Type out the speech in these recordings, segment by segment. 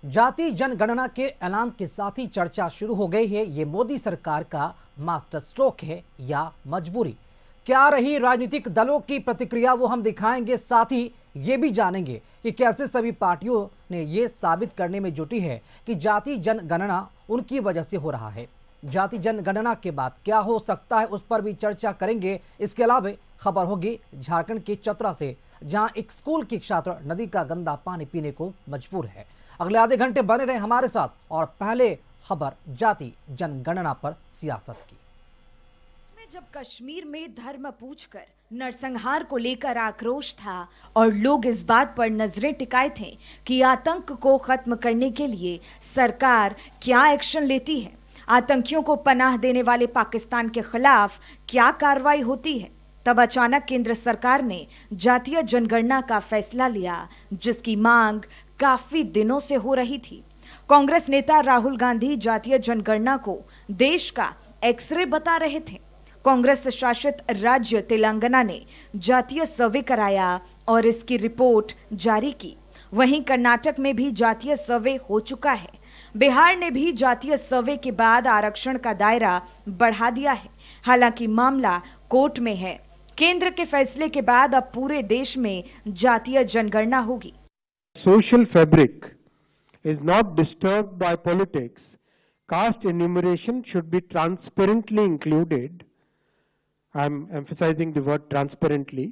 जाति जनगणना के ऐलान के साथ ही चर्चा शुरू हो गई है। ये मोदी सरकार का मास्टर स्ट्रोक है या मजबूरी? क्या रही राजनीतिक दलों की प्रतिक्रिया, वो हम दिखाएंगे। साथ ही ये भी जानेंगे कि कैसे सभी पार्टियों ने ये साबित करने में जुटी है कि जाति जनगणना उनकी वजह से हो रहा है। जाति जनगणना के बाद क्या हो सकता है, उस पर भी चर्चा करेंगे। इसके अलावा खबर होगी झारखंड के चतरा से, जहां एक स्कूल की छात्र नदी का गंदा पानी पीने को मजबूर है। अगले आधे घंटे बने रहे हमारे साथ। और पहले खबर जाति जनगणना पर सियासत की। जब कश्मीर में धर्म पूछकर नरसंहार को लेकर आक्रोश था और लोग इस बात पर नजरें टिकाए थे कि आतंक को खत्म करने के लिए सरकार क्या एक्शन लेती है, आतंकियों को पनाह देने वाले पाकिस्तान के खिलाफ क्या कार्रवाई होती है, तब अचानक केंद्र सरकार ने जातीय जनगणना का फैसला लिया, जिसकी मांग काफी दिनों से हो रही थी। कांग्रेस नेता राहुल गांधी जातीय जनगणना को देश का एक्सरे बता रहे थे। कांग्रेस शासित राज्य तेलंगाना ने जातीय सर्वे कराया और इसकी रिपोर्ट जारी की। वहीं कर्नाटक में भी जातीय सर्वे हो चुका है। बिहार ने भी जातीय सर्वे के बाद आरक्षण का दायरा बढ़ा दिया है। हालांकि मामला कोर्ट में है। केंद्र के फैसले के बाद अब पूरे देश में जातीय जनगणना होगी। Social fabric is not disturbed by politics. Caste enumeration should be transparently included. I'm emphasizing the word transparently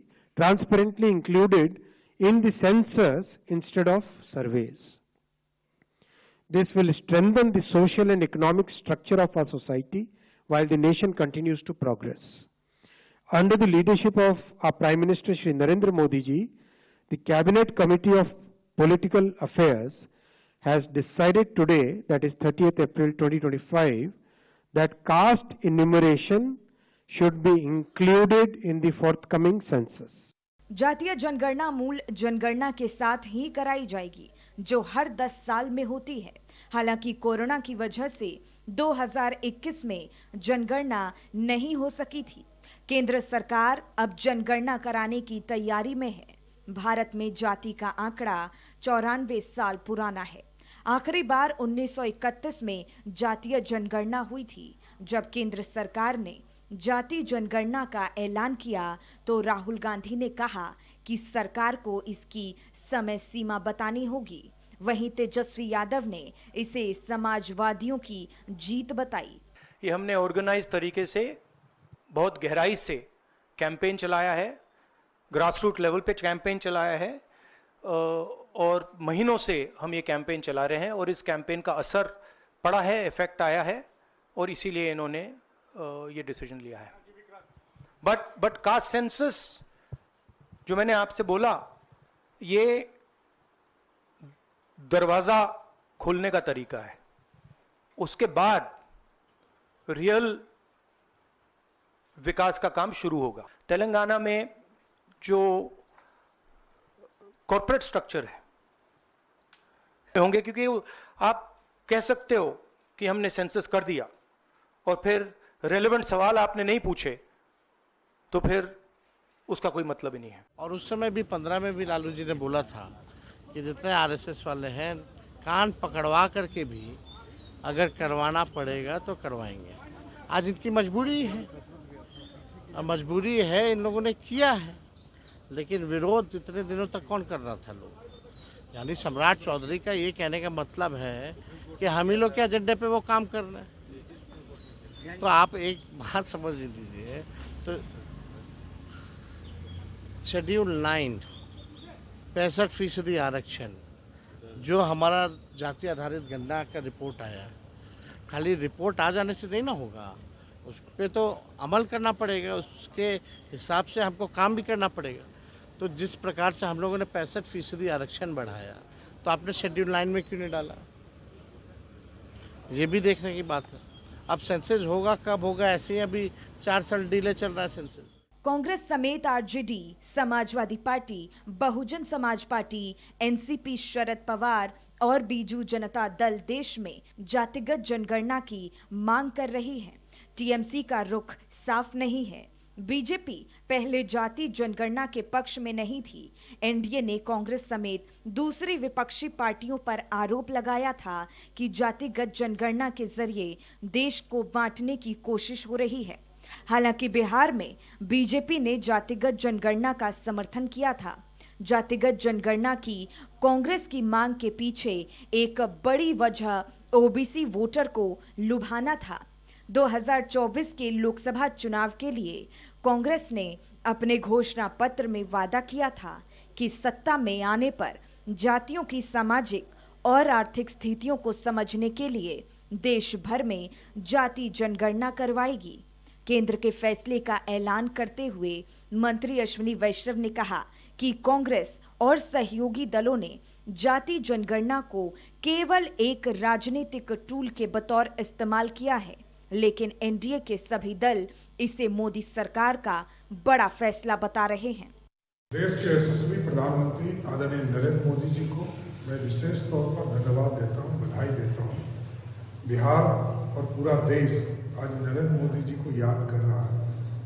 included in the census instead of surveys. This will strengthen the social and economic structure of our society while the nation continues to progress. Under the leadership of our Prime Minister Shri Narendra Modi ji, the Cabinet Committee of Political Affairs has decided today, that is 30th April 2025, that caste enumeration should be included in the forthcoming census. जातीय जनगणना मूल जनगणना के साथ ही कराई जाएगी, जो हर 10 साल में होती है। हालांकि कोरोना की वजह से 2021 में जनगणना नहीं हो सकी थी। केंद्र सरकार अब जनगणना कराने की तैयारी में है। भारत में जाति का आंकड़ा 94 साल पुराना है। आखिरी बार 1931 में जातीय जनगणना हुई थी। जब केंद्र सरकार ने जाति जनगणना का ऐलान किया तो राहुल गांधी ने कहा कि सरकार को इसकी समय सीमा बतानी होगी। वहीं तेजस्वी यादव ने इसे समाजवादियों की जीत बताई। ये हमने ऑर्गेनाइज तरीके से बहुत गहराई से कैंपेन चलाया है, ग्रासरूट लेवल पे कैंपेन चलाया है और महीनों से हम ये कैंपेन चला रहे हैं और इस कैंपेन का असर पड़ा है, इफेक्ट आया है और इसीलिए इन्होंने ये डिसीजन लिया है। बट कास्ट सेंसस जो मैंने आपसे बोला, ये दरवाजा खोलने का तरीका है। उसके बाद रियल विकास का काम शुरू होगा। तेलंगाना में जो कॉर्पोरेट स्ट्रक्चर है होंगे, क्योंकि आप कह सकते हो कि हमने सेंसस कर दिया और फिर रेलेवेंट सवाल आपने नहीं पूछे तो फिर उसका कोई मतलब ही नहीं है। और उस समय भी 15 में भी लालू जी ने बोला था कि जितने आरएसएस वाले हैं कान पकड़वा करके भी अगर करवाना पड़ेगा तो करवाएंगे। आज इनकी मजबूरी है, मजबूरी है, इन लोगों ने किया है। लेकिन विरोध इतने दिनों तक कौन कर रहा था लोग? यानी सम्राट चौधरी का ये कहने का मतलब है कि हम ही लोग के एजेंडे पे वो काम कर रहे हैं। तो आप एक बात समझ लीजिए, तो शेड्यूल 9 65% आरक्षण जो हमारा जाति आधारित गणना का रिपोर्ट आया, खाली रिपोर्ट आ जाने से नहीं ना होगा, उस पर तो अमल करना पड़ेगा, उसके हिसाब से हमको काम भी करना पड़ेगा। तो जिस प्रकार से हम लोगों ने 65% आरक्षण बढ़ाया, तो आपने शेड्यूल 9 में क्यों नहीं डाला? ये भी देखने की बात है। अब सेंसस होगा कब होगा, ऐसे ही अभी 4 साल डिले चल रहा है सेंसस। कांग्रेस समेत RJD, Samajwadi party, Bahujan Samaj party, NCP, Sharad Pawar और बीजू जनता दल देश में जातिगत जनगणना की मांग कर रही है। टीएमसी का रुख साफ नहीं है। बीजेपी पहले जाति जनगणना के पक्ष में नहीं थी। एनडीए ने कांग्रेस समेत दूसरी विपक्षी पार्टियों पर आरोप लगाया था कि जातिगत जनगणना के जरिए देश को बांटने की कोशिश हो रही है। हालांकि बिहार में बीजेपी ने जातिगत जनगणना का समर्थन किया था। जातिगत जनगणना की कांग्रेस की मांग के पीछे एक बड़ी वजह ओबीसी वोटर को लुभाना था। 2024 के लोकसभा चुनाव के लिए कांग्रेस ने अपने घोषणा पत्र में वादा किया था कि सत्ता में आने पर जातियों की सामाजिक और आर्थिक स्थितियों को समझने के लिए देश भर में जाति जनगणना करवाएगी। केंद्र के फैसले का ऐलान करते हुए मंत्री अश्विनी वैष्णव ने कहा कि कांग्रेस और सहयोगी दलों ने जाति जनगणना को केवल एक राजनीतिक टूल के बतौर इस्तेमाल किया है, लेकिन एनडीए के सभी दल इसे मोदी सरकार का बड़ा फैसला बता रहे हैं। देश के यशस्वी प्रधानमंत्री आदरणीय नरेंद्र मोदी जी को मैं विशेष तौर पर धन्यवाद देता हूं, बधाई देता हूं। बिहार और पूरा देश आज नरेंद्र मोदी जी को याद कर रहा है,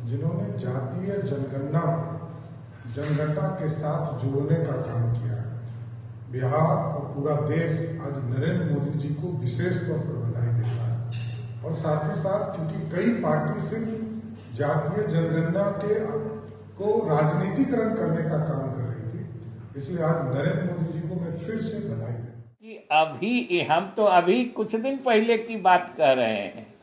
जिन्होंने जातीय जनगणना के साथ जोड़ने का काम किया है। बिहार और पूरा देश आज नरेंद्र मोदी जी को विशेष तौर पर बधाई देता है। और साथ ही साथ क्योंकि कई पार्टी सिर्फ जातीय जनगणना को राजनीतिकरण करने का काम कर रही थी, इसलिए आज नरेंद्र मोदी जी को मैं फिर से बधाई देता हूं। कि अभी हम तो अभी कुछ दिन पहले की बात कह रहे हैं,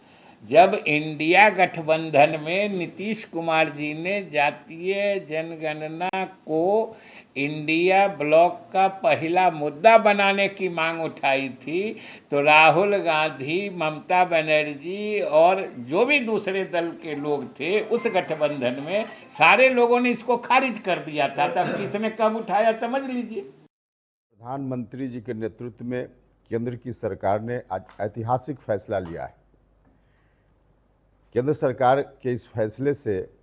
जब इंडिया गठबंधन में नीतीश कुमार जी ने जातीय जनगणना को इंडिया ब्लॉक का पहला मुद्दा बनाने की मांग उठाई थी, तो राहुल गांधी, ममता बनर्जी और जो भी दूसरे दल के लोग थे उस गठबंधन में, सारे लोगों ने इसको खारिज कर दिया था। तब किसने कब उठाया समझ लीजिए। प्रधानमंत्री जी के नेतृत्व में केंद्र की सरकार ने आज ऐतिहासिक फैसला लिया है। केंद्र सरकार के इस फैसले से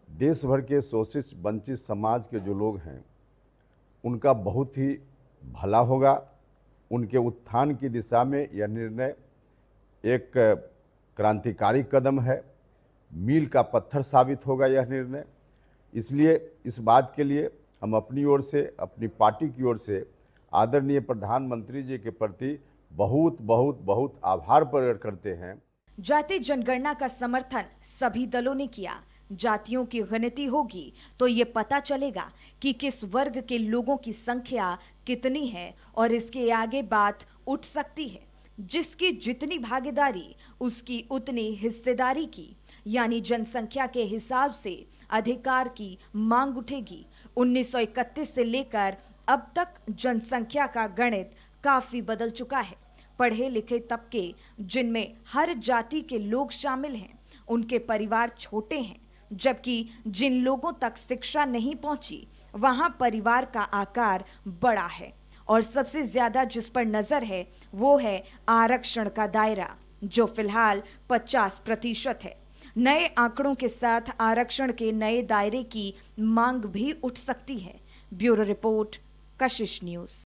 देश भर के शोषित वंचित समाज के जो लोग हैं उनका बहुत ही भला होगा। उनके उत्थान की दिशा में यह निर्णय एक क्रांतिकारी कदम है, मील का पत्थर साबित होगा यह निर्णय। इसलिए इस बात के लिए हम अपनी ओर से, अपनी पार्टी की ओर से आदरणीय प्रधानमंत्री जी के प्रति बहुत बहुत बहुत आभार प्रकट करते हैं। जाति जनगणना का समर्थन सभी दलों ने किया। जातियों की गिनती होगी तो ये पता चलेगा कि किस वर्ग के लोगों की संख्या कितनी है और इसके आगे बात उठ सकती है। जिसकी जितनी भागीदारी उसकी उतनी हिस्सेदारी की, यानी जनसंख्या के हिसाब से अधिकार की मांग उठेगी। 1931 से लेकर अब तक जनसंख्या का गणित काफी बदल चुका है। पढ़े लिखे तबके जिनमें हर जाति के लोग शामिल हैं, उनके परिवार छोटे हैं, जबकि जिन लोगों तक शिक्षा नहीं पहुंची वहां परिवार का आकार बड़ा है। और सबसे ज्यादा जिस पर नजर है वो है आरक्षण का दायरा, जो फिलहाल 50% है। नए आंकड़ों के साथ आरक्षण के नए दायरे की मांग भी उठ सकती है। ब्यूरो रिपोर्ट, कशिश न्यूज।